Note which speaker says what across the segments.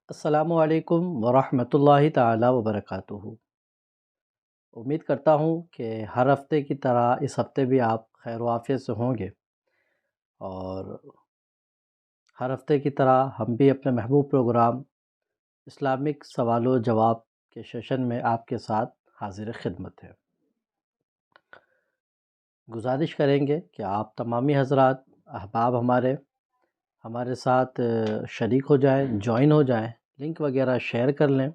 Speaker 1: السلام علیکم ورحمۃ اللہ تعالی وبرکاتہ۔ امید کرتا ہوں کہ ہر ہفتے کی طرح اس ہفتے بھی آپ خیر و عافیت سے ہوں گے، اور ہر ہفتے کی طرح ہم بھی اپنے محبوب پروگرام اسلامک سوال و جواب کے سیشن میں آپ کے ساتھ حاضر خدمت ہیں۔ گزارش کریں گے کہ آپ تمامی حضرات احباب ہمارے ساتھ شریک ہو جائیں، جوائن ہو جائیں، لنک وغیرہ شیئر کر لیں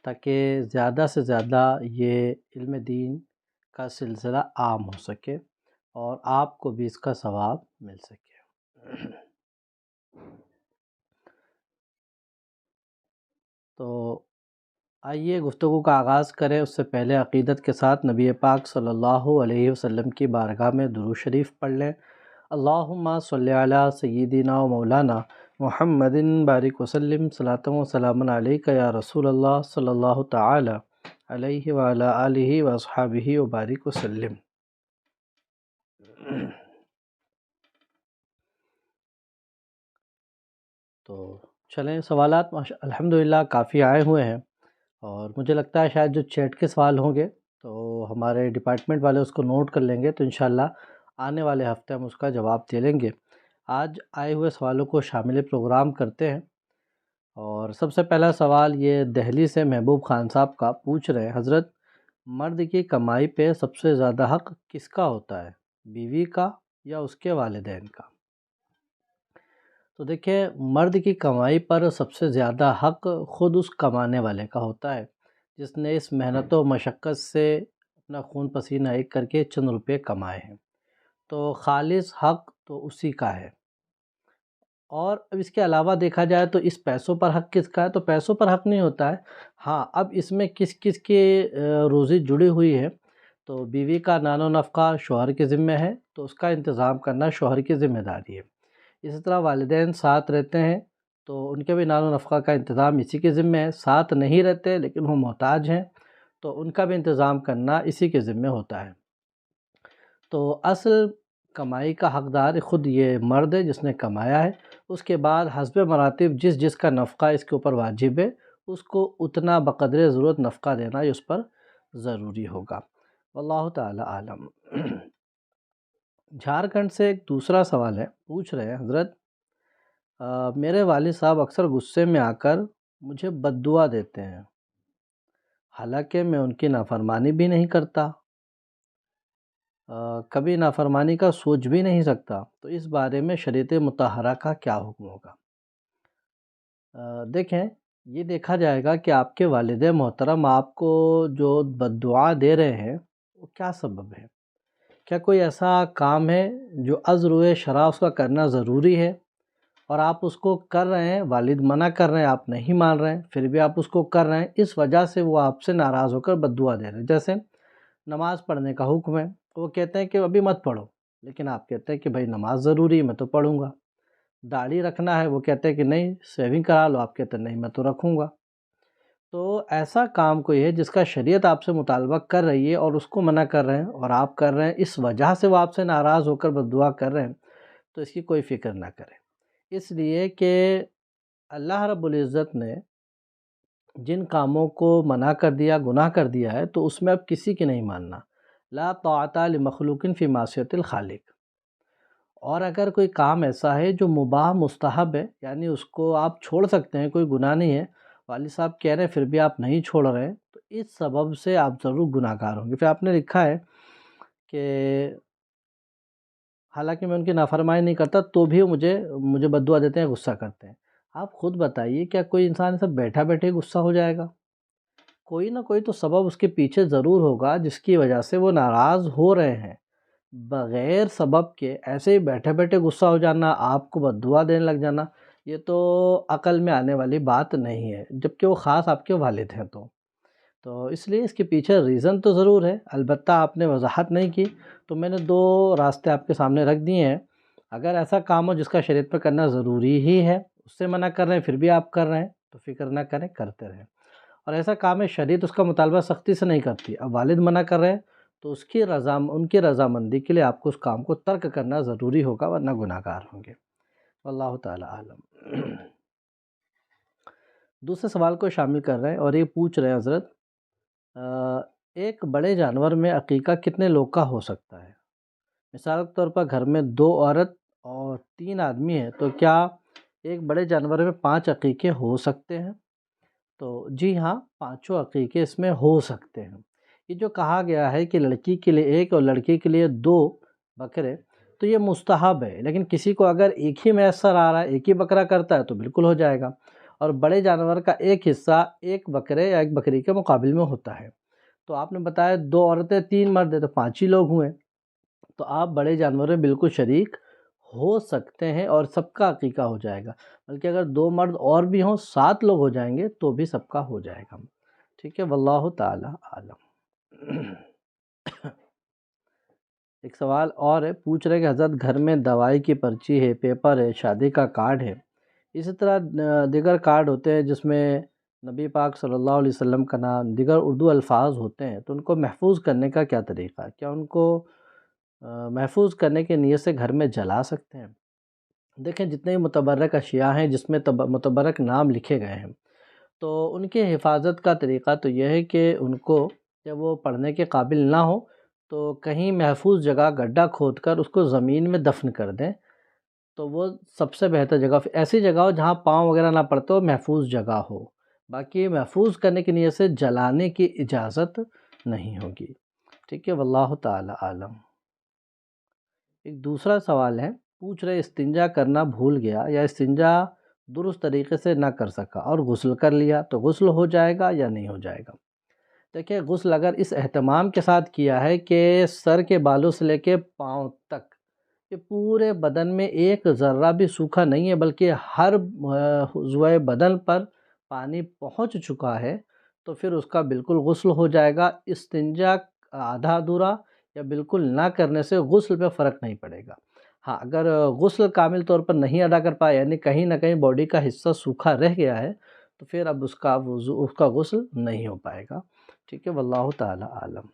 Speaker 1: تاکہ زیادہ سے زیادہ یہ علم دین کا سلسلہ عام ہو سکے اور آپ کو بھی اس کا ثواب مل سکے۔ تو آئیے گفتگو کا آغاز کریں۔ اس سے پہلے عقیدت کے ساتھ نبی پاک صلی اللہ علیہ وسلم کی بارگاہ میں درود شریف پڑھ لیں۔ اللہم صلی علی سیدنا و مولانا محمد بارک وسلم، صلاۃ و سلام علیک یا رسول اللہ صلی اللہ تعالی علیہ وعلی آلہ واصحابہ وبارک وسلم۔ تو چلیں، سوالات الحمدللہ کافی آئے ہوئے ہیں، اور مجھے لگتا ہے شاید جو چیٹ کے سوال ہوں گے تو ہمارے ڈپارٹمنٹ والے اس کو نوٹ کر لیں گے، تو انشاءاللہ آنے والے ہفتے ہم اس کا جواب دے لیں گے۔ آج آئے ہوئے سوالوں کو شامل پروگرام کرتے ہیں، اور سب سے پہلا سوال یہ دہلی سے محبوب خان صاحب کا پوچھ رہے ہیں، حضرت مرد کی کمائی پہ سب سے زیادہ حق کس کا ہوتا ہے، بیوی کا یا اس کے والدین کا؟ تو دیکھیں، مرد کی کمائی پر سب سے زیادہ حق خود اس کمانے والے کا ہوتا ہے جس نے اس محنت و مشقت سے اپنا خون پسینہ ایک کر کے چند روپے کمائے ہیں، تو خالص حق تو اسی کا ہے۔ اور اب اس کے علاوہ دیکھا جائے تو اس پیسوں پر حق کس کا ہے، تو پیسوں پر حق نہیں ہوتا ہے۔ ہاں، اب اس میں کس کس کی روزی جڑی ہوئی ہے، تو بیوی کا نان و نفقہ شوہر کے ذمہ ہے، تو اس کا انتظام کرنا شوہر کی ذمہ داری ہے۔ اسی طرح والدین ساتھ رہتے ہیں تو ان کے بھی نان و نفقہ کا انتظام اسی کے ذمہ ہے۔ ساتھ نہیں رہتے لیکن وہ محتاج ہیں تو ان کا بھی انتظام کرنا اسی کے ذمہ ہوتا ہے۔ تو اصل کمائی کا حقدار خود یہ مرد ہے جس نے کمایا ہے، اس کے بعد حسب مراتب جس کا نفقہ اس کے اوپر واجب ہے اس کو اتنا بقدر ضرورت نفقہ دینا یہ اس پر ضروری ہوگا۔ واللہ تعالی عالم۔ جھارکھنڈ سے ایک دوسرا سوال ہے، پوچھ رہے ہیں، حضرت میرے والد صاحب اکثر غصے میں آ کر مجھے بد دعا دیتے ہیں، حالانکہ میں ان کی نافرمانی بھی نہیں کرتا، کبھی نافرمانی کا سوچ بھی نہیں سکتا، تو اس بارے میں شریعت مطہرہ کا کیا حکم ہوگا؟ دیکھیں، یہ دیکھا جائے گا کہ آپ کے والد محترم آپ کو جو بد دعا دے رہے ہیں وہ کیا سبب ہے۔ کیا کوئی ایسا کام ہے جو از روئے شرع اس کا کرنا ضروری ہے اور آپ اس کو کر رہے ہیں، والد منع کر رہے ہیں، آپ نہیں مان رہے ہیں، پھر بھی آپ اس کو کر رہے ہیں، اس وجہ سے وہ آپ سے ناراض ہو کر بد دعا دے رہے ہیں؟ جیسے نماز پڑھنے کا حکم ہے، وہ کہتے ہیں کہ ابھی مت پڑھو، لیکن آپ کہتے ہیں کہ بھائی نماز ضروری ہے، میں تو پڑھوں گا۔ داڑھی رکھنا ہے، وہ کہتے ہیں کہ نہیں سیونگ کرا لو، آپ کہتے ہیں نہیں میں تو رکھوں گا۔ تو ایسا کام کوئی ہے جس کا شریعت آپ سے مطالبہ کر رہی ہے اور اس کو منع کر رہے ہیں اور آپ کر رہے ہیں، اس وجہ سے وہ آپ سے ناراض ہو کر بد دعا کر رہے ہیں، تو اس کی کوئی فکر نہ کریں، اس لیے کہ اللہ رب العزت نے جن کاموں کو منع کر دیا، گناہ کر دیا ہے، تو اس میں اب کسی کی نہیں ماننا۔ لا طاعۃ لمخلوق فی معصیۃ الخالق۔ اور اگر کوئی کام ایسا ہے جو مباح مستحب ہے، یعنی اس کو آپ چھوڑ سکتے ہیں، کوئی گناہ نہیں ہے، والد صاحب کہہ رہے ہیں پھر بھی آپ نہیں چھوڑ رہے ہیں، تو اس سبب سے آپ ضرور گناہ گار ہوں گے۔ پھر آپ نے لکھا ہے کہ حالانکہ میں ان کی نافرمانی نہیں کرتا تو بھی وہ مجھے بد دعا دیتے ہیں، غصہ کرتے ہیں۔ آپ خود بتائیے، کیا کوئی انسان ایسا بیٹھا بیٹھے غصہ ہو جائے گا؟ کوئی نہ کوئی تو سبب اس کے پیچھے ضرور ہوگا جس کی وجہ سے وہ ناراض ہو رہے ہیں۔ بغیر سبب کے ایسے ہی بیٹھے بیٹھے غصہ ہو جانا، آپ کو بد دعا دینے لگ جانا، یہ تو عقل میں آنے والی بات نہیں ہے، جبکہ وہ خاص آپ کے والد ہیں۔ تو اس لیے اس کے پیچھے ریزن تو ضرور ہے، البتہ آپ نے وضاحت نہیں کی، تو میں نے دو راستے آپ کے سامنے رکھ دیے ہیں۔ اگر ایسا کام ہو جس کا شریعت پر کرنا ضروری ہی ہے، اس سے منع کر رہے ہیں پھر بھی آپ کر رہے ہیں، تو فکر نہ کریں، کرتے رہیں۔ اور ایسا کام ہے شریعت اس کا مطالبہ سختی سے نہیں کرتی، اب والد منع کر رہے ہیں تو ان کی رضامندی کے لیے آپ کو اس کام کو ترک کرنا ضروری ہوگا، ورنہ گناہ گار ہوں گے۔ واللہ تعالی عالم۔ دوسرے سوال کو شامل کر رہے ہیں اور یہ پوچھ رہے ہیں حضرت ایک بڑے جانور میں عقیقہ کتنے لوگ کا ہو سکتا ہے؟ مثال کے طور پر گھر میں 2 عورت اور 3 آدمی ہیں، تو کیا ایک بڑے جانور میں 5 عقیقے ہو سکتے ہیں؟ تو جی ہاں، پانچوں عقیقے اس میں ہو سکتے ہیں۔ یہ جو کہا گیا ہے کہ لڑکی کے لیے 1 اور لڑکے کے لیے 2 بکرے، تو یہ مستحب ہے، لیکن کسی کو اگر ایک ہی میسر آ رہا ہے، ایک ہی بکرا کرتا ہے تو بالکل ہو جائے گا، اور بڑے جانور کا ایک حصہ ایک بکرے یا ایک بکری کے مقابل میں ہوتا ہے۔ تو آپ نے بتایا 2 عورتیں 3 مرد ہیں، تو 5 ہی لوگ ہوئے، تو آپ بڑے جانور میں بالکل شریک ہو سکتے ہیں اور سب کا عقیقہ ہو جائے گا، بلکہ اگر 2 مرد اور بھی ہوں 7 لوگ ہو جائیں گے تو بھی سب کا ہو جائے گا۔ ٹھیک ہے، واللہ تعالی عالم۔ ایک سوال اور ہے، پوچھ رہے کہ حضرت گھر میں دوائی کی پرچی ہے، پیپر ہے، شادی کا کارڈ ہے، اسی طرح دیگر کارڈ ہوتے ہیں جس میں نبی پاک صلی اللہ علیہ وسلم کا نام، دیگر اردو الفاظ ہوتے ہیں، تو ان کو محفوظ کرنے کا کیا طریقہ ہے؟ کیا ان کو محفوظ کرنے کی نیت سے گھر میں جلا سکتے ہیں؟ دیکھیں جتنے متبرک اشیاء ہیں جس میں متبرک نام لکھے گئے ہیں، تو ان کی حفاظت کا طریقہ تو یہ ہے کہ ان کو جب وہ پڑھنے کے قابل نہ ہو تو کہیں محفوظ جگہ گڈھا کھود کر اس کو زمین میں دفن کر دیں، تو وہ سب سے بہتر جگہ ایسی جگہ ہو جہاں پاؤں وغیرہ نہ پڑتے ہو، محفوظ جگہ ہو۔ باقی محفوظ کرنے کی نیت سے جلانے کی اجازت نہیں ہوگی۔ ٹھیک ہے، واللہ تعالی عالم۔ ایک دوسرا سوال ہے، پوچھ رہے استنجا کرنا بھول گیا یا استنجا درست طریقے سے نہ کر سکا اور غسل کر لیا، تو غسل ہو جائے گا یا نہیں ہو جائے گا؟ دیکھیں غسل اگر اس اہتمام کے ساتھ کیا ہے کہ سر کے بالوں سے لے کے پاؤں تک یہ پورے بدن میں ایک ذرہ بھی سوکھا نہیں ہے، بلکہ ہر عضوِ بدن پر پانی پہنچ چکا ہے، تو پھر اس کا بالکل غسل ہو جائے گا۔ استنجا آدھا ادھورا یا بالکل نہ کرنے سے غسل پہ فرق نہیں پڑے گا۔ ہاں اگر غسل کامل طور پر نہیں ادا کر پایا، یعنی کہیں نہ کہیں باڈی کا حصہ سوکھا رہ گیا ہے، تو پھر اب اس کا غسل نہیں ہو پائے گا۔ ٹھیک ہے، واللہ تعالی عالم۔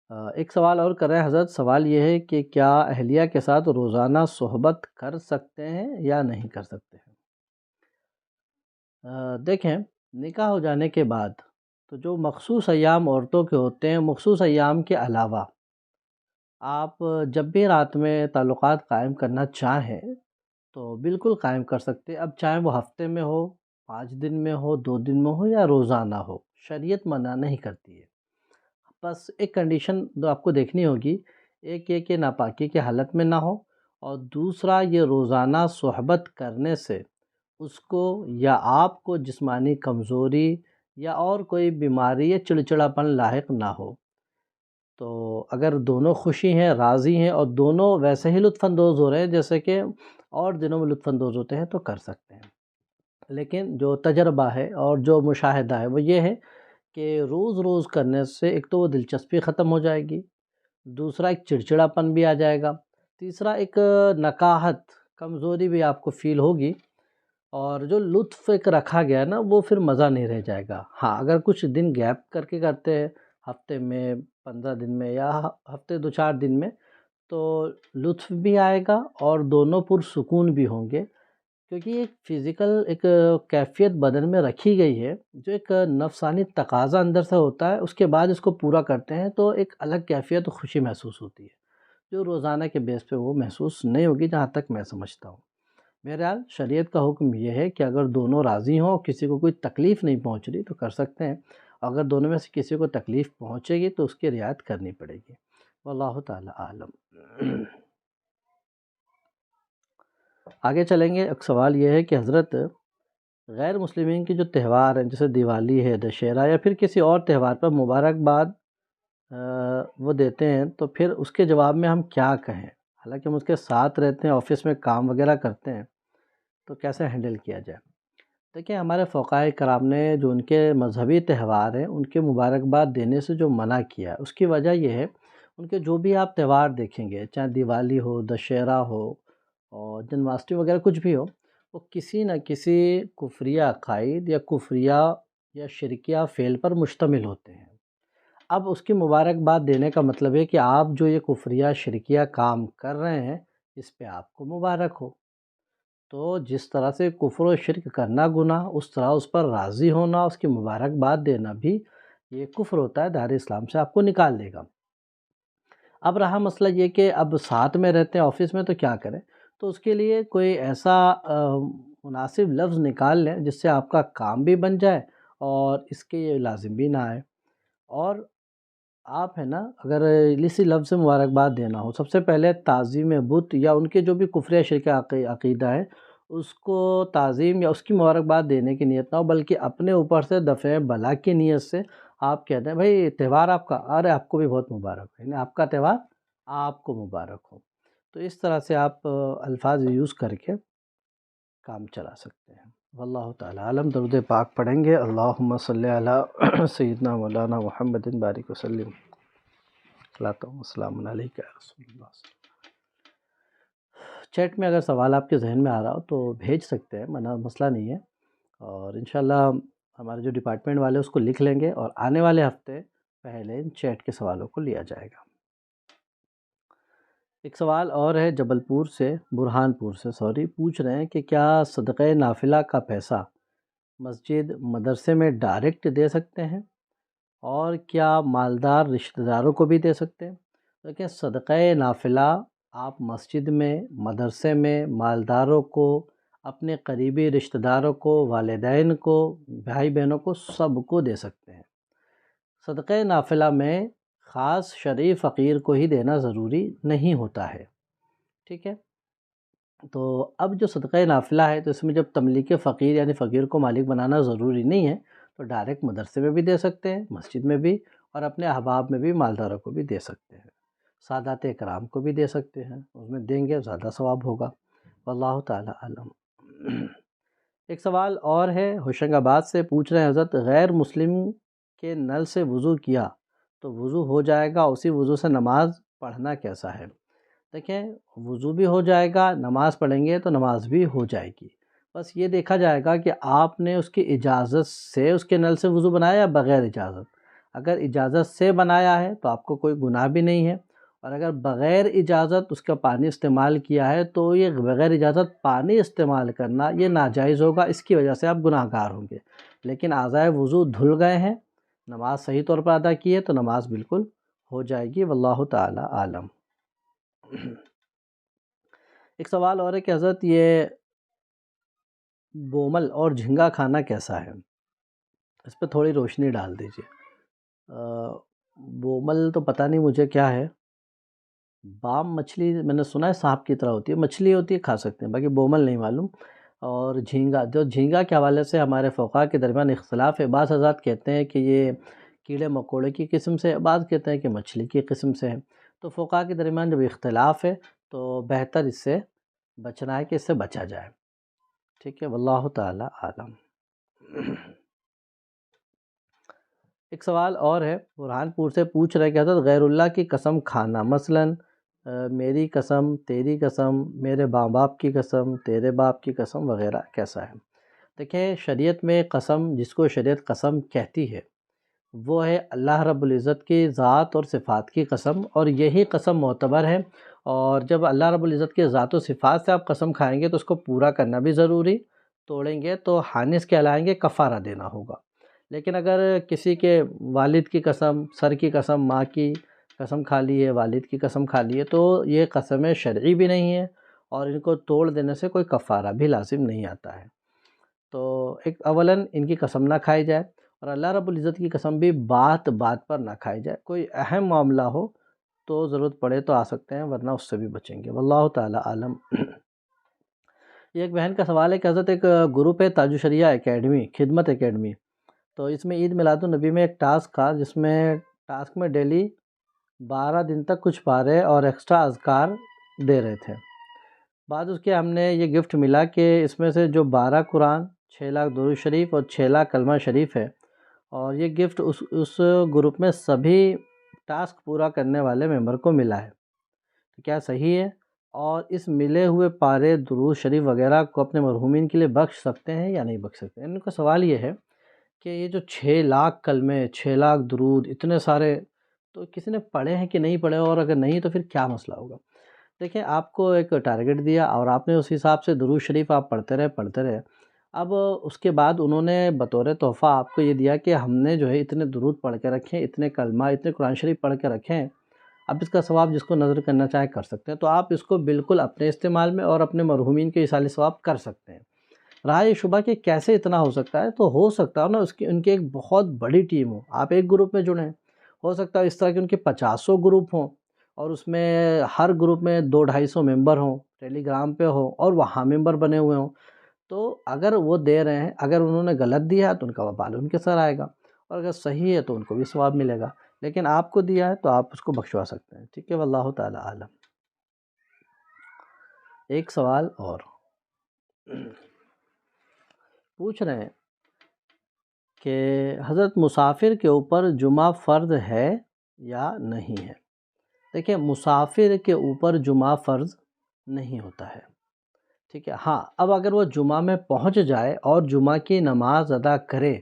Speaker 1: ایک سوال اور کر رہے ہیں حضرت، سوال یہ ہے کہ کیا اہلیہ کے ساتھ روزانہ صحبت کر سکتے ہیں یا نہیں کر سکتے ہیں؟ دیکھیں نکاح ہو جانے کے بعد تو جو مخصوص ایام عورتوں کے ہوتے ہیں، مخصوص ایام کے علاوہ آپ جب بھی رات میں تعلقات قائم کرنا چاہیں تو بالکل قائم کر سکتے ہیں، اب چاہے وہ ہفتے میں ہو، 5 دن میں ہو، 2 دن میں ہو یا روزانہ ہو، شریعت منع نہیں کرتی ہے۔ بس ایک کنڈیشن جو آپ کو دیکھنی ہوگی، ایک یہ کہ ناپاکی کی حالت میں نہ ہو، اور دوسرا یہ روزانہ صحبت کرنے سے اس کو یا آپ کو جسمانی کمزوری یا اور کوئی بیماری یا چڑچڑاپن لاحق نہ ہو۔ تو اگر دونوں خوشی ہیں، راضی ہیں اور دونوں ویسے ہی لطف اندوز ہو رہے ہیں جیسے کہ اور دنوں میں لطف اندوز ہوتے ہیں، تو کر سکتے ہیں۔ لیکن جو تجربہ ہے اور جو مشاہدہ ہے وہ یہ ہے کہ روز روز کرنے سے ایک تو وہ دلچسپی ختم ہو جائے گی، دوسرا ایک چڑچڑاپن بھی آ جائے گا، تیسرا ایک نکاہت کمزوری بھی آپ کو فیل ہوگی، اور جو لطف ایک رکھا گیا نا وہ پھر مزہ نہیں رہ جائے گا۔ ہاں اگر کچھ دن گیپ کر کے کرتے ہیں، ہفتے میں، 15 دن میں یا ہفتے 2-4 دن میں، تو لطف بھی آئے گا اور دونوں پرسکون بھی ہوں گے، کیونکہ ایک فزیکل ایک کیفیت بدن میں رکھی گئی ہے جو ایک نفسانی تقاضا اندر سے ہوتا ہے، اس کے بعد اس کو پورا کرتے ہیں تو ایک الگ کیفیت و خوشی محسوس ہوتی ہے، جو روزانہ کے بیس پہ وہ محسوس نہیں ہوگی، جہاں تک میں سمجھتا ہوں۔ بہرحال شریعت کا حکم یہ ہے کہ اگر دونوں راضی ہوں، کسی کو کوئی تکلیف نہیں پہنچ رہی تو کر سکتے ہیں، اگر دونوں میں سے کسی کو تکلیف پہنچے گی تو اس کی رعایت کرنی پڑے گی، واللہ تعالی عالم۔ آگے چلیں گے، ایک سوال یہ ہے کہ حضرت غیر مسلمین کی جو تہوار ہیں جیسے دیوالی ہے، دشہرا یا پھر کسی اور تہوار پر مبارکباد وہ دیتے ہیں، تو پھر اس کے جواب میں ہم کیا کہیں؟ حالانکہ ہم اس کے ساتھ رہتے ہیں، آفس میں کام وغیرہ کرتے ہیں، تو کیسے ہینڈل کیا جائے؟ دیکھیں ہمارے فقہائے کرام نے جو ان کے مذہبی تہوار ہیں ان کے مبارکباد دینے سے جو منع کیا ہے، اس کی وجہ یہ ہے ان کے جو بھی آپ تہوار دیکھیں گے، چاہے دیوالی ہو، دشہرا ہو اور جنماشٹمی وغیرہ کچھ بھی ہو، وہ کسی نہ کسی کفریہ عقائد یا کفریہ یا شرکیہ فعل پر مشتمل ہوتے ہیں۔ اب اس کی مبارکباد دینے کا مطلب ہے کہ آپ جو یہ کفریہ شرکیہ کام کر رہے ہیں اس پہ آپ کو مبارک ہو۔ تو جس طرح سے کفر و شرک کرنا گناہ، اس طرح اس پر راضی ہونا، اس کی مبارکباد دینا بھی یہ کفر ہوتا ہے، دار اسلام سے آپ کو نکال دے گا۔ اب رہا مسئلہ یہ کہ اب ساتھ میں رہتے ہیں آفس میں تو کیا کریں؟ تو اس کے لیے کوئی ایسا مناسب لفظ نکال لیں جس سے آپ کا کام بھی بن جائے اور اس کے یہ لازم بھی نہ آئے۔ اور آپ ہے نا اگر اسی لفظ سے مبارکباد دینا ہو، سب سے پہلے تعظیم بت یا ان کے جو بھی کفر یا شرک عقیدہ ہے اس کو تعظیم یا اس کی مبارکباد دینے کی نیت نہ ہو، بلکہ اپنے اوپر سے دفع بلا کی نیت سے آپ کہتے ہیں بھائی تہوار آپ کا، ارے آپ کو بھی بہت مبارک ہو، یعنی آپ کا تہوار آپ کو مبارک ہو۔ تو اس طرح سے آپ الفاظ یوز کر کے کام چلا سکتے ہیں۔ واللہ تعالی عالم۔ درود پاک پڑھیں گے، اللہم صلی علی سیدنا مولانا محمد بارک وسلم، صلاۃ و سلام علیک یا رسول اللہ۔ چیٹ میں اگر سوال آپ کے ذہن میں آ رہا ہو تو بھیج سکتے ہیں، مسئلہ نہیں ہے، اور انشاءاللہ ہمارے جو ڈپارٹمنٹ والے اس کو لکھ لیں گے اور آنے والے ہفتے پہلے ان چیٹ کے سوالوں کو لیا جائے گا۔ ایک سوال اور ہے جبل پور سے، برہان پور سے پوچھ رہے ہیں کہ کیا صدقہ نافلہ کا پیسہ مسجد مدرسے میں ڈائریکٹ دے سکتے ہیں اور کیا مالدار رشتہ داروں کو بھی دے سکتے ہیں؟ دیکھیں صدقہ نافلہ آپ مسجد میں، مدرسے میں مالداروں کو، اپنے قریبی رشتہ داروں کو، والدین کو، بھائی بہنوں کو، سب کو دے سکتے ہیں۔ صدقہ نافلہ میں خاص شرعی فقیر کو ہی دینا ضروری نہیں ہوتا ہے، ٹھیک ہے؟ تو اب جو صدقہ نافلہ ہے تو اس میں جب تملیک فقیر یعنی فقیر کو مالک بنانا ضروری نہیں ہے تو ڈائریکٹ مدرسے میں بھی دے سکتے ہیں، مسجد میں بھی، اور اپنے احباب میں بھی مالداروں کو بھی دے سکتے ہیں، سادات اکرام کو بھی دے سکتے ہیں، اس میں دیں گے زیادہ ثواب ہوگا۔ واللہ تعالی عالم۔ ایک سوال اور ہے ہوشنگ آباد سے، پوچھ رہے ہیں حضرت غیر مسلم کے نل سے وضو کیا تو وضو ہو جائے گا، اسی وضو سے نماز پڑھنا کیسا ہے؟ دیکھیں وضو بھی ہو جائے گا، نماز پڑھیں گے تو نماز بھی ہو جائے گی، بس یہ دیکھا جائے گا کہ آپ نے اس کی اجازت سے اس کے نل سے وضو بنایا یا بغیر اجازت۔ اگر اجازت سے بنایا ہے تو آپ کو کوئی گناہ بھی نہیں ہے، اور اگر بغیر اجازت اس کا پانی استعمال کیا ہے تو یہ بغیر اجازت پانی استعمال کرنا یہ ناجائز ہوگا، اس کی وجہ سے آپ گناہ گار ہوں گے۔ لیکن اعضائے وضو دھل گئے ہیں، نماز صحیح طور پر ادا کی ہے تو نماز بالکل ہو جائے گی، واللہ تعالی عالم۔ ایک سوال اور ہے کہ حضرت یہ بومل اور جھینگا کھانا کیسا ہے؟ اس پہ تھوڑی روشنی ڈال دیجئے۔ بومل تو پتہ نہیں مجھے کیا ہے، بام مچھلی میں نے سنا ہے سانپ کی طرح ہوتی ہے، مچھلی ہوتی ہے کھا سکتے ہیں، باقی بومل نہیں معلوم۔ اور جھینگا، جو جھینگا کے حوالے سے ہمارے فقہاء کے درمیان اختلاف ہے، بعض حضرات کہتے ہیں کہ یہ کیڑے مکوڑے کی قسم سے ہے، بعض کہتے ہیں کہ مچھلی کی قسم سے ہے، تو فقہاء کے درمیان جب اختلاف ہے تو بہتر اس سے بچنا ہے کہ اس سے بچا جائے، ٹھیک ہے، واللہ تعالی عالم۔ ایک سوال اور ہے برہان پور سے، پوچھ رہے کہ حضرت غیر اللہ کی قسم کھانا، مثلاً میری قسم، تیری قسم، میرے ماں باپ کی قسم، تیرے باپ کی قسم وغیرہ کیسا ہے؟ دیکھیں شریعت میں قسم، جس کو شریعت قسم کہتی ہے وہ ہے اللہ رب العزت کی ذات اور صفات کی قسم، اور یہی قسم معتبر ہے، اور جب اللہ رب العزت کے ذات و صفات سے آپ قسم کھائیں گے تو اس کو پورا کرنا بھی ضروری، توڑیں گے تو حانث کہلائیں گے، کفارہ دینا ہوگا۔ لیکن اگر کسی کے والد کی قسم، سر کی قسم، ماں کی قسم کھا لی ہے، والد کی قسم کھا لی ہے تو یہ قسمیں شرعی بھی نہیں ہیں اور ان کو توڑ دینے سے کوئی کفارہ بھی لازم نہیں آتا ہے۔ تو ایک اولاً ان کی قسم نہ کھائی جائے، اور اللہ رب العزت کی قسم بھی بات بات پر نہ کھائی جائے، کوئی اہم معاملہ ہو تو ضرورت پڑے تو آ سکتے ہیں، ورنہ اس سے بھی بچیں گے، واللہ تعالی عالم۔ یہ ایک بہن کا سوال ہے کہ حضرت ایک گروپ ہے تاج الشریعہ اکیڈمی، خدمت اکیڈمی، تو اس میں عید میلاد النبی میں ایک ٹاسک تھا، جس میں ٹاسک میں ڈیلی 12 دن تک کچھ پارے اور ایکسٹرا اذکار دے رہے تھے۔ بعد اس کے ہم نے یہ گفٹ ملا کہ اس میں سے جو 12 قرآن، 6 لاکھ درود شریف اور 6 لاکھ کلمہ شریف ہے، اور یہ گفٹ اس گروپ میں سبھی ٹاسک پورا کرنے والے ممبر کو ملا ہے، کیا صحیح ہے؟ اور اس ملے ہوئے پارے درود شریف وغیرہ کو اپنے مرحومین کے لیے بخش سکتے ہیں یا نہیں بخش سکتے ہیں؟ ان کا سوال یہ ہے کہ یہ جو 6 لاکھ کلمے، 6 لاکھ درود، اتنے سارے، تو کسی نے پڑھے ہیں کہ نہیں پڑھے، اور اگر نہیں تو پھر کیا مسئلہ ہوگا؟ دیکھیں آپ کو ایک ٹارگٹ دیا اور آپ نے اس حساب سے درود شریف آپ پڑھتے رہے. اب اس کے بعد انہوں نے بطور تحفہ آپ کو یہ دیا کہ ہم نے جو ہے اتنے درود پڑھ کے رکھیں، اتنے کلمہ، اتنے قرآن شریف پڑھ کے رکھیں. اب اس کا ثواب جس کو نظر کرنا چاہے کر سکتے ہیں. تو آپ اس کو بالکل اپنے استعمال میں اور اپنے مرحومین کے ایصال ثواب کر سکتے ہیں. رہا یہ شبہ کہ کیسے اتنا ہو سکتا ہے، تو ہو سکتا ہے نا ان کی ایک بہت بڑی ٹیم ہو، آپ ایک گروپ میں جڑیں. ہو سکتا ہے اس طرح کے ان کے 50 گروپ ہوں اور اس میں ہر گروپ میں 200-250 ممبر ہوں، ٹیلی گرام پہ ہو اور وہاں ممبر بنے ہوئے ہوں. تو اگر وہ دے رہے ہیں، اگر انہوں نے غلط دیا ہے تو ان کا وبال ان کے سر آئے گا، اور اگر صحیح ہے تو ان کو بھی ثواب ملے گا. لیکن آپ کو دیا ہے تو آپ اس کو بخشوا سکتے ہیں. ٹھیک ہے، واللہ تعالی عالم. ایک سوال اور پوچھ رہے ہیں کہ حضرت مسافر کے اوپر جمعہ فرض ہے یا نہیں ہے. دیکھیں مسافر کے اوپر جمعہ فرض نہیں ہوتا ہے. ٹھیک ہے، ہاں اب اگر وہ جمعہ میں پہنچ جائے اور جمعہ کی نماز ادا کرے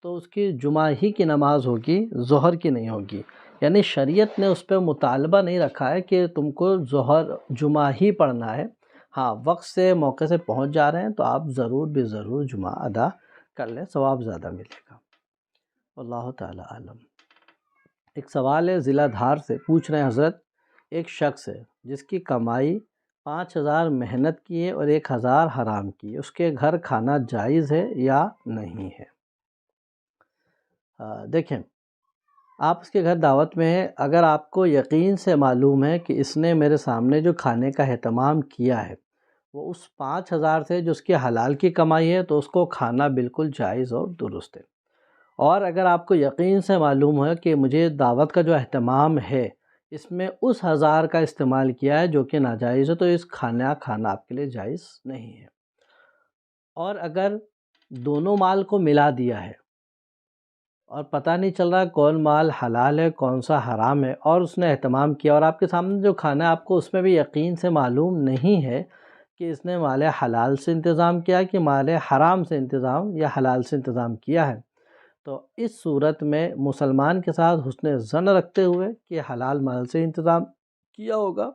Speaker 1: تو اس کی جمعہ ہی کی نماز ہوگی، ظہر کی نہیں ہوگی. یعنی شریعت نے اس پہ مطالبہ نہیں رکھا ہے کہ تم کو ظہر جمعہ ہی پڑھنا ہے. ہاں وقت سے موقع سے پہنچ جا رہے ہیں تو آپ ضرور بے ضرور جمعہ ادا کر لیں، ثواب زیادہ ملے گا. واللہ تعالی عالم. ایک سوال ہے ضلع دھار سے، پوچھ رہے ہیں حضرت ایک شخص ہے جس کی کمائی 5,000 محنت کی ہے اور 1,000 حرام کی ہے، اس کے گھر کھانا جائز ہے یا نہیں ہے؟ دیکھیں آپ اس کے گھر دعوت میں ہیں، اگر آپ کو یقین سے معلوم ہے کہ اس نے میرے سامنے جو کھانے کا اہتمام کیا ہے وہ اس 5,000 سے جو اس کی حلال کی کمائی ہے، تو اس کو کھانا بالکل جائز اور درست ہے. اور اگر آپ کو یقین سے معلوم ہے کہ مجھے دعوت کا جو اہتمام ہے اس میں اس 1,000 کا استعمال کیا ہے جو کہ ناجائز ہے، تو اس کھانا آپ کے لیے جائز نہیں ہے. اور اگر دونوں مال کو ملا دیا ہے اور پتہ نہیں چل رہا کون مال حلال ہے کون سا حرام ہے، اور اس نے اہتمام کیا اور آپ کے سامنے جو کھانا ہے آپ کو اس میں بھی یقین سے معلوم نہیں ہے کہ اس نے مال حلال سے انتظام کیا کہ مال حرام سے انتظام یا حلال سے انتظام کیا ہے، تو اس صورت میں مسلمان کے ساتھ حسن ظن رکھتے ہوئے کہ حلال مال سے انتظام کیا ہوگا،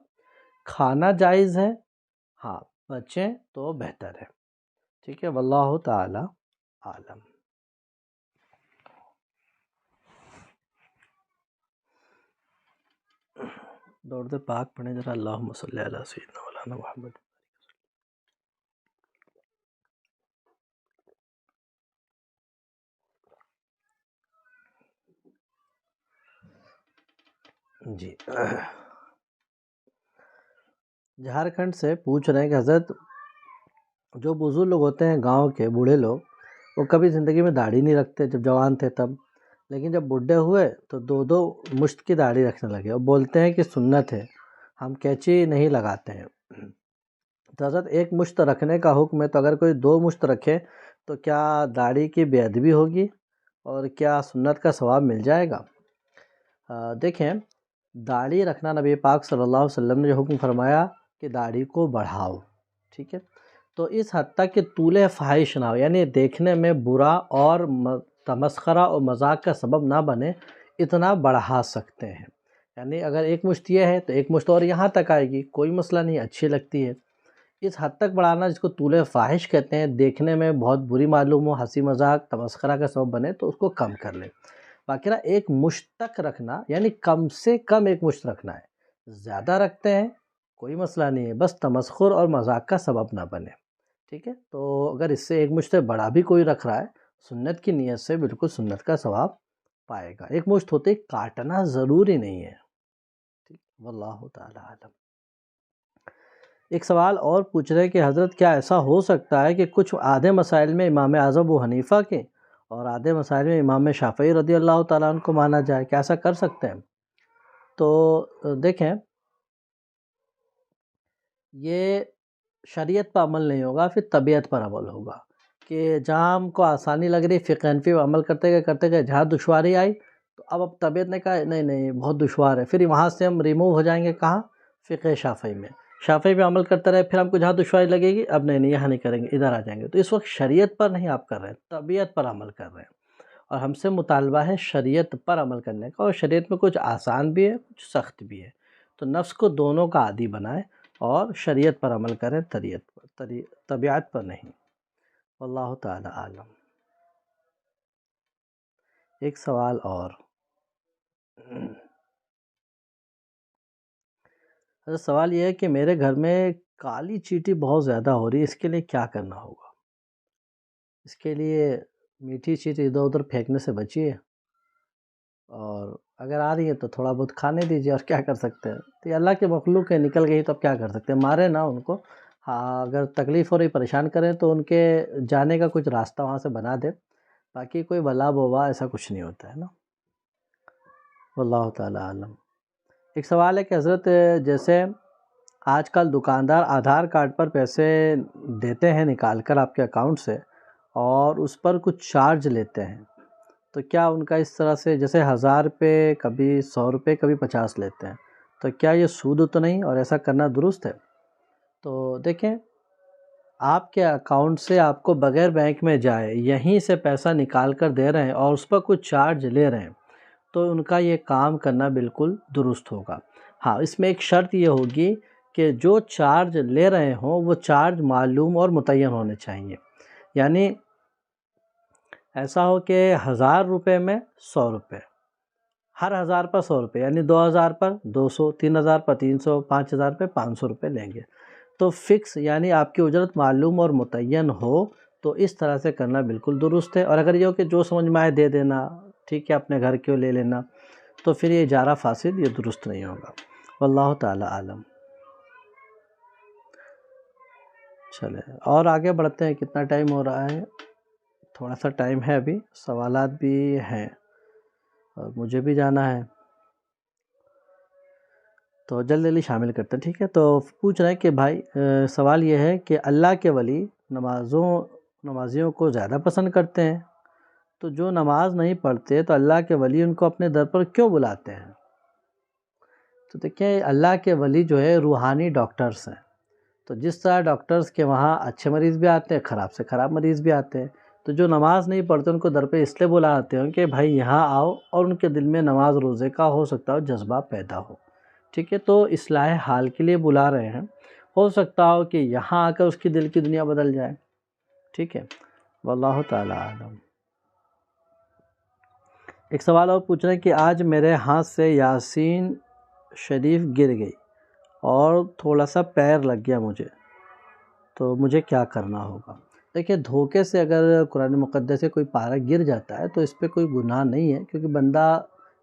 Speaker 1: کھانا جائز ہے، ہاں بچیں تو بہتر ہے. ٹھیک ہے، واللہ تعالی عالم. درود پاک پڑھیں ذرا، اللہم صلی علی سیدنا مولانا محمد. جی جھارکھنڈ سے پوچھ رہے ہیں کہ حضرت جو بزرگ لوگ ہوتے ہیں گاؤں کے بوڑھے لوگ، وہ کبھی زندگی میں داڑھی نہیں رکھتے جب جوان تھے تب، لیکن جب بڈھے ہوئے تو 2 مشت کی داڑھی رکھنے لگے اور بولتے ہیں کہ سنت ہے، ہم کینچی نہیں لگاتے ہیں. تو حضرت ایک مشت رکھنے کا حکم ہے، تو اگر کوئی 2 مشت رکھے تو کیا داڑھی کی بے ادبی ہوگی اور کیا سنت کا ثواب مل جائے گا؟ دیکھیں داڑھی رکھنا نبی پاک صلی اللہ علیہ وسلم نے جو حکم فرمایا کہ داڑھی کو بڑھاؤ. ٹھیک ہے، تو اس حد تک کہ طول فحش نہ ہو، یعنی دیکھنے میں برا اور تمسخرہ اور مذاق کا سبب نہ بنے، اتنا بڑھا سکتے ہیں. یعنی اگر ایک مشت یہ ہے تو ایک مشت اور یہاں تک آئے گی، کوئی مسئلہ نہیں، اچھی لگتی ہے. اس حد تک بڑھانا جس کو طول فاحش کہتے ہیں، دیکھنے میں بہت بری معلوم ہو، ہنسی مذاق تمسخرہ کا سبب بنے، تو اس کو کم کر لیں. باقی رہا ایک مشت تک رکھنا، یعنی کم سے کم ایک مشت رکھنا ہے. زیادہ رکھتے ہیں کوئی مسئلہ نہیں ہے، بس تمسخر اور مذاق کا سبب نہ بنے. ٹھیک ہے، تو اگر اس سے ایک مشت سے بڑا بھی کوئی رکھ رہا ہے، سنت کی نیت سے بالکل سنت کا ثواب پائے گا. ایک مشت ہوتے کاٹنا ضروری نہیں ہے. ٹھیک، واللہ تعالی عالم. ایک سوال اور پوچھ رہے ہیں کہ حضرت کیا ایسا ہو سکتا ہے کہ کچھ آدھے مسائل میں امام اعظم ابو حنیفہ کے اور آدھے مسائل میں امام شافعی رضی اللہ تعالیٰ عنہ کو مانا جائے، کیا ایسا کر سکتے ہیں؟ تو دیکھیں یہ شریعت پر عمل نہیں ہوگا، پھر طبیعت پر عمل ہوگا. کہ جہاں ہم کو آسانی لگ رہی فقہ حنفی پر عمل کرتے گئے جہاں دشواری آئی تو اب طبیعت نے کہا نہیں بہت دشوار ہے، پھر وہاں سے ہم ریموو ہو جائیں گے کہاں؟ فقہ شافعی میں. شافعی پہ عمل کرتے رہے، پھر ہم کو جہاں دشواری لگے گی اب نہیں یہاں نہیں کریں گے، ادھر آ جائیں گے. تو اس وقت شریعت پر نہیں آپ کر رہے ہیں، طبیعت پر عمل کر رہے ہیں. اور ہم سے مطالبہ ہے شریعت پر عمل کرنے کا، اور شریعت میں کچھ آسان بھی ہے کچھ سخت بھی ہے. تو نفس کو دونوں کا عادی بنائیں اور شریعت پر عمل کریں، طبیعت پر نہیں۔ واللہ تعالی عالم۔ ایک سوال اور، سوال یہ ہے کہ میرے گھر میں کالی چیٹی بہت زیادہ ہو رہی ہے، اس کے لیے کیا کرنا ہوگا؟ اس کے لیے میٹھی چیٹی ادھر ادھر پھینکنے سے بچیے، اور اگر آ رہی ہے تو تھوڑا بہت کھانے دیجیے، اور کیا کر سکتے ہیں؟ تو یہ اللہ کے مخلوق ہے، نکل گئی تو اب کیا کر سکتے ہیں؟ مارے نہ ان کو، ہاں اگر تکلیف ہو رہی پریشان کریں تو ان کے جانے کا کچھ راستہ وہاں سے بنا دیں، باقی کوئی بلا بوا ایسا کچھ نہیں ہوتا ہے نا۔ واللہ تعالی عالم۔ ایک سوال ہے کہ حضرت جیسے آج کل دکاندار آدھار کارڈ پر پیسے دیتے ہیں نکال کر آپ کے اکاؤنٹ سے، اور اس پر کچھ چارج لیتے ہیں، تو کیا ان کا اس طرح سے جیسے 1000 روپے کبھی 100 روپے کبھی 50 لیتے ہیں، تو کیا یہ سود تو نہیں اور ایسا کرنا درست ہے؟ تو دیکھیں، آپ کے اکاؤنٹ سے آپ کو بغیر بینک میں جائے یہیں سے پیسہ نکال کر دے رہے ہیں اور اس پر کچھ چارج لے رہے ہیں، تو ان کا یہ کام کرنا بالکل درست ہوگا۔ ہاں، اس میں ایک شرط یہ ہوگی کہ جو چارج لے رہے ہوں وہ چارج معلوم اور متعین ہونے چاہیے، یعنی ایسا ہو کہ 1000 روپے میں 100 روپے، ہر 1000 پر 100 روپے، یعنی 2000 پر 200، 3000 پر 300، 5000 پہ 500 روپے لیں گے، تو فکس یعنی آپ کی اجرت معلوم اور متعین ہو تو اس طرح سے کرنا بالکل درست ہے۔ اور اگر یہ ہو کہ جو سمجھ میں آئے دے دینا، ٹھیک ہے، اپنے گھر کیوں لے لینا، تو پھر یہ اجارہ فاسد، یہ درست نہیں ہوگا۔ واللہ تعالی عالم۔ چلے اور آگے بڑھتے ہیں، کتنا ٹائم ہو رہا ہے؟ تھوڑا سا ٹائم ہے، ابھی سوالات بھی ہیں اور مجھے بھی جانا ہے، تو جلدی جلدی شامل کرتے ہیں، ٹھیک ہے؟ تو پوچھ رہے ہیں کہ بھائی سوال یہ ہے کہ اللہ کے ولی نمازیوں کو زیادہ پسند کرتے ہیں، تو جو نماز نہیں پڑھتے تو اللہ کے ولی ان کو اپنے در پر کیوں بلاتے ہیں؟ تو دیکھیں، اللہ کے ولی جو ہے روحانی ڈاکٹرز ہیں، تو جس طرح ڈاکٹرز کے وہاں اچھے مریض بھی آتے ہیں، خراب سے خراب مریض بھی آتے ہیں، تو جو نماز نہیں پڑھتے ان کو در پہ اس لیے بلاتے ہیں کہ بھائی یہاں آؤ، اور ان کے دل میں نماز روزے کا ہو سکتا ہو جذبہ پیدا ہو، ٹھیک ہے؟ تو اصلاح حال کے لیے بلا رہے ہیں، ہو سکتا ہو کہ یہاں آ کر اس کی دل کی دنیا بدل جائے، ٹھیک ہے؟ واللہ تعالی عالم۔ ایک سوال اور پوچھ رہے ہیں کہ آج میرے ہاتھ سے یاسین شریف گر گئی اور تھوڑا سا پیر لگ گیا مجھے، تو مجھے کیا کرنا ہوگا؟ دیکھیں، دھوکے سے اگر قرآن مقدس سے کوئی پارہ گر جاتا ہے تو اس پہ کوئی گناہ نہیں ہے، کیونکہ بندہ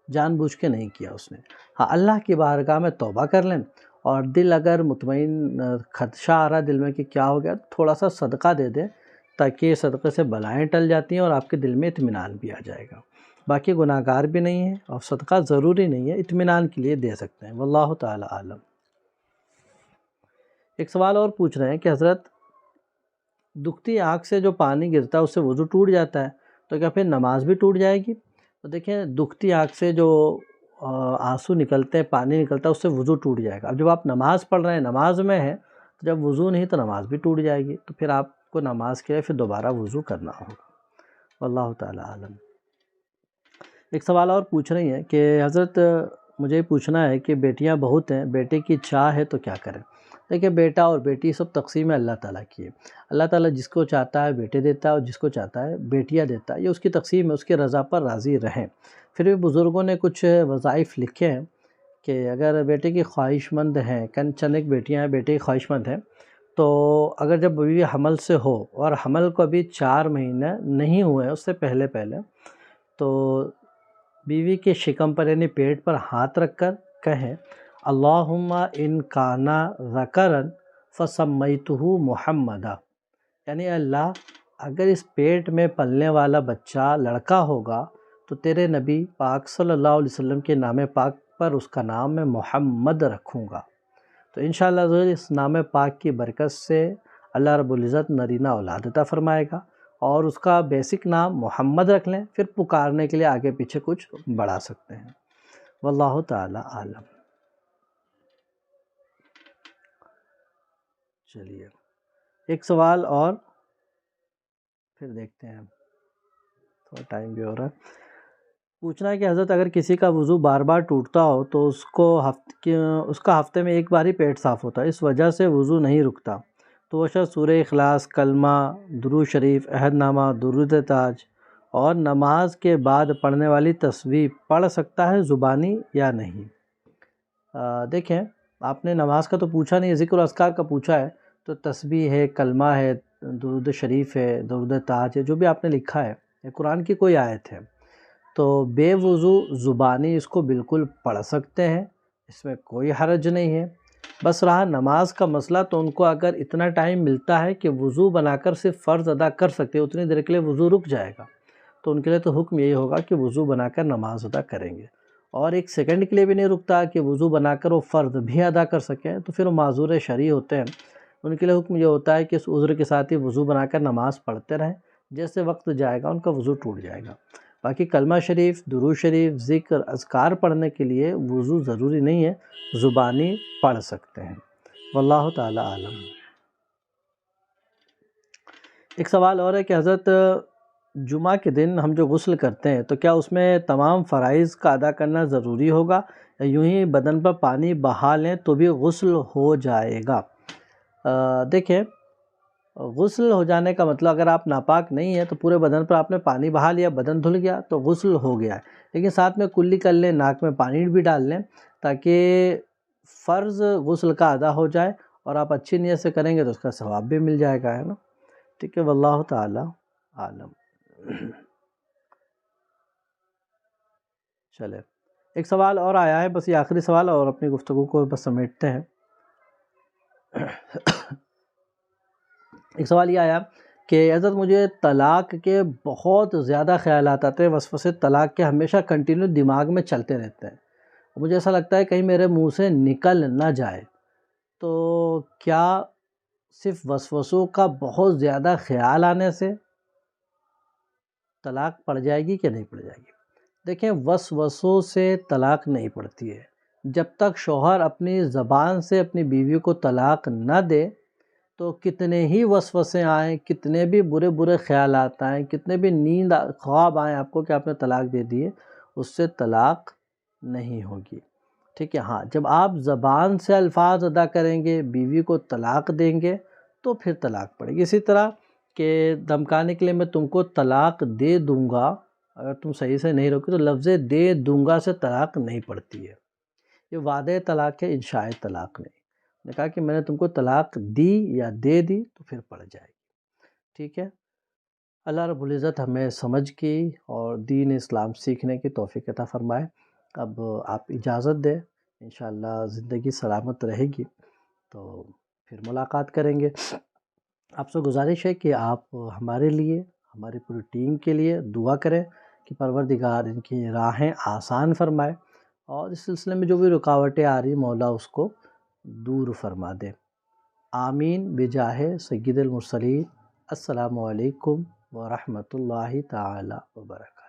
Speaker 1: جان بوجھ کے نہیں کیا اس نے۔ ہاں، اللہ کی بارگاہ میں توبہ کر لیں، اور دل اگر مطمئن خدشہ آ رہا ہے دل میں کہ کیا ہو گیا، تھوڑا سا صدقہ دے دیں، تاکہ صدقے سے بلائیں ٹل جاتی ہیں اور آپ کے دل میں اطمینان بھی آ جائے گا۔ باقی گناہ گار بھی نہیں ہے، اور صدقہ ضروری نہیں ہے، اطمینان کے لیے دے سکتے ہیں۔ واللہ تعالی عالم۔ ایک سوال اور پوچھ رہے ہیں کہ حضرت دکھتی آنکھ سے جو پانی گرتا ہے اس سے وضو ٹوٹ جاتا ہے، تو کیا پھر نماز بھی ٹوٹ جائے گی؟ تو دیکھیں، دکھتی آنکھ سے جو آنسو نکلتے ہیں، پانی نکلتا ہے، اس سے وضو ٹوٹ جائے گا۔ اب جب آپ نماز پڑھ رہے ہیں، نماز میں ہیں، تو جب وضو نہیں تو نماز بھی ٹوٹ جائے گی، تو پھر آپ کو نماز کے لیے پھر دوبارہ وضو کرنا ہوگا۔ واللہ تعالی عالم۔ ایک سوال اور پوچھ رہی ہیں کہ حضرت مجھے پوچھنا ہے کہ بیٹیاں بہت ہیں، بیٹے کی چاہ ہے تو کیا کریں؟ دیکھیں، بیٹا اور بیٹی سب تقسیم ہے اللہ تعالیٰ کی ہے، اللہ تعالیٰ جس کو چاہتا ہے بیٹے دیتا ہے اور جس کو چاہتا ہے بیٹیاں دیتا ہے، یہ اس کی تقسیم ہے، اس کی رضا پر راضی رہیں۔ پھر بھی بزرگوں نے کچھ وظائف لکھے ہیں کہ اگر بیٹے کی خواہش مند ہیں، چند ایک بیٹیاں ہیں بیٹے کی خواہش مند ہیں، تو اگر جب بیوی حمل سے ہو اور حمل کو ابھی 4 مہینے نہیں ہوئے ہیں، اس سے پہلے تو بیوی کے شکم پر یعنی پیٹ پر ہاتھ رکھ کر کہیں اللہم ان کانا ذکرن فسمیتہ محمدا، یعنی اللہ اگر اس پیٹ میں پلنے والا بچہ لڑکا ہوگا تو تیرے نبی پاک صلی اللہ علیہ وسلم کے نام پاک پر اس کا نام میں محمد رکھوں گا۔ تو انشاءاللہ ضرور اس نام پاک کی برکت سے اللہ رب العزت نرینہ اولاد عطا فرمائے گا، اور اس کا بیسک نام محمد رکھ لیں، پھر پکارنے کے لیے آگے پیچھے کچھ بڑھا سکتے ہیں۔ واللہ تعالی عالم۔ چلیے ایک سوال اور پھر دیکھتے ہیں، تھوڑا ٹائم بھی ہو رہا ہے۔ پوچھنا ہے کہ حضرت اگر کسی کا وضو بار بار ٹوٹتا ہو تو اس کا ہفتے میں ایک بار ہی پیٹ صاف ہوتا ہے، اس وجہ سے وضو نہیں رکتا، تو وہ شخص سورہ اخلاص، کلمہ، درود شریف، عہد نامہ، درود تاج اور نماز کے بعد پڑھنے والی تسبیح پڑھ سکتا ہے زبانی یا نہیں؟ دیکھیں، آپ نے نماز کا تو پوچھا نہیں، ذکر و اذکار کا پوچھا ہے، تو تسبیح ہے، کلمہ ہے، درود شریف ہے، درود تاج ہے، جو بھی آپ نے لکھا ہے، یہ قرآن کی کوئی آیت ہے، تو بے وضو زبانی اس کو بالکل پڑھ سکتے ہیں، اس میں کوئی حرج نہیں ہے۔ بس رہا نماز کا مسئلہ، تو ان کو اگر اتنا ٹائم ملتا ہے کہ وضو بنا کر صرف فرض ادا کر سکتے ہیں، اتنی دیر کے لیے وضو رک جائے گا، تو ان کے لیے تو حکم یہی ہوگا کہ وضو بنا کر نماز ادا کریں گے، اور ایک سیکنڈ کے لیے بھی نہیں رکتا کہ وضو بنا کر وہ فرض بھی ادا کر سکیں، تو پھر وہ معذور شرعی ہوتے ہیں، ان کے لیے حکم یہ ہوتا ہے کہ اس عذر کے ساتھ ہی وضو بنا کر نماز پڑھتے رہیں، جیسے وقت جائے گا ان کا وضو ٹوٹ جائے گا۔ باقی کلمہ شریف، درود شریف، ذکر، اذکار پڑھنے کے لیے وضو ضروری نہیں ہے، زبانی پڑھ سکتے ہیں، واللہ تعالی عالم۔ ایک سوال اور ہے کہ حضرت جمعہ کے دن ہم جو غسل کرتے ہیں تو کیا اس میں تمام فرائض کا ادا کرنا ضروری ہوگا، یا یوں ہی بدن پر پانی بہا لیں تو بھی غسل ہو جائے گا؟ دیکھیں، غسل ہو جانے کا مطلب اگر آپ ناپاک نہیں ہیں تو پورے بدن پر آپ نے پانی بہا لیا، بدن دھل گیا تو غسل ہو گیا ہے، لیکن ساتھ میں کلی کر لیں، ناک میں پانی بھی ڈال لیں تاکہ فرض غسل کا ادا ہو جائے، اور آپ اچھی نیت سے کریں گے تو اس کا ثواب بھی مل جائے گا، ہے نا؟ ٹھیک ہے، واللہ تعالی عالم۔ چلے، ایک سوال اور آیا ہے، بس یہ آخری سوال، اور اپنی گفتگو کو بس سمیٹتے ہیں۔ ایک سوال یہ آیا کہ حضرت مجھے طلاق کے بہت زیادہ خیالات آتے ہیں، وسوسے طلاق کے ہمیشہ کنٹینیو دماغ میں چلتے رہتے ہیں، مجھے ایسا لگتا ہے کہیں میرے منہ سے نکل نہ جائے، تو کیا صرف وسوسوں کا بہت زیادہ خیال آنے سے طلاق پڑ جائے گی کہ نہیں پڑ جائے گی؟ دیکھیں، وسوسوں سے طلاق نہیں پڑتی ہے، جب تک شوہر اپنی زبان سے اپنی بیوی کو طلاق نہ دے تو کتنے ہی وسوسے آئیں، کتنے بھی برے برے خیالات آئیں، کتنے بھی نیند خواب آئیں آپ کو کہ آپ نے طلاق دے دی ہے، اس سے طلاق نہیں ہوگی، ٹھیک ہے؟ ہاں، جب آپ زبان سے الفاظ ادا کریں گے، بیوی کو طلاق دیں گے تو پھر طلاق پڑے گی۔ اسی طرح کہ دھمکانے کے لیے میں تم کو طلاق دے دوں گا، اگر تم صحیح سے نہیں روکے تو لفظ دے دوں گا سے طلاق نہیں پڑتی ہے، یہ وعدہ طلاق ہے، انشاء طلاق نہیں۔ نے کہا کہ میں نے تم کو طلاق دی یا دے دی تو پھر پڑ جائے گی، ٹھیک ہے؟ اللہ رب العزت ہمیں سمجھ کی اور دین اسلام سیکھنے کی توفیق عطا فرمائے۔ اب آپ اجازت دیں، انشاءاللہ زندگی سلامت رہے گی تو پھر ملاقات کریں گے۔ آپ سے گزارش ہے کہ آپ ہمارے لیے، ہماری پوری ٹیم کے لیے دعا کریں کہ پروردگار ان کی راہیں آسان فرمائے، اور اس سلسلے میں جو بھی رکاوٹیں آ رہی مولا اس کو دور فرما دے۔ آمین بجاہ سید المرسلین۔ السلام علیکم ورحمۃ اللہ تعالی وبرکاتہ۔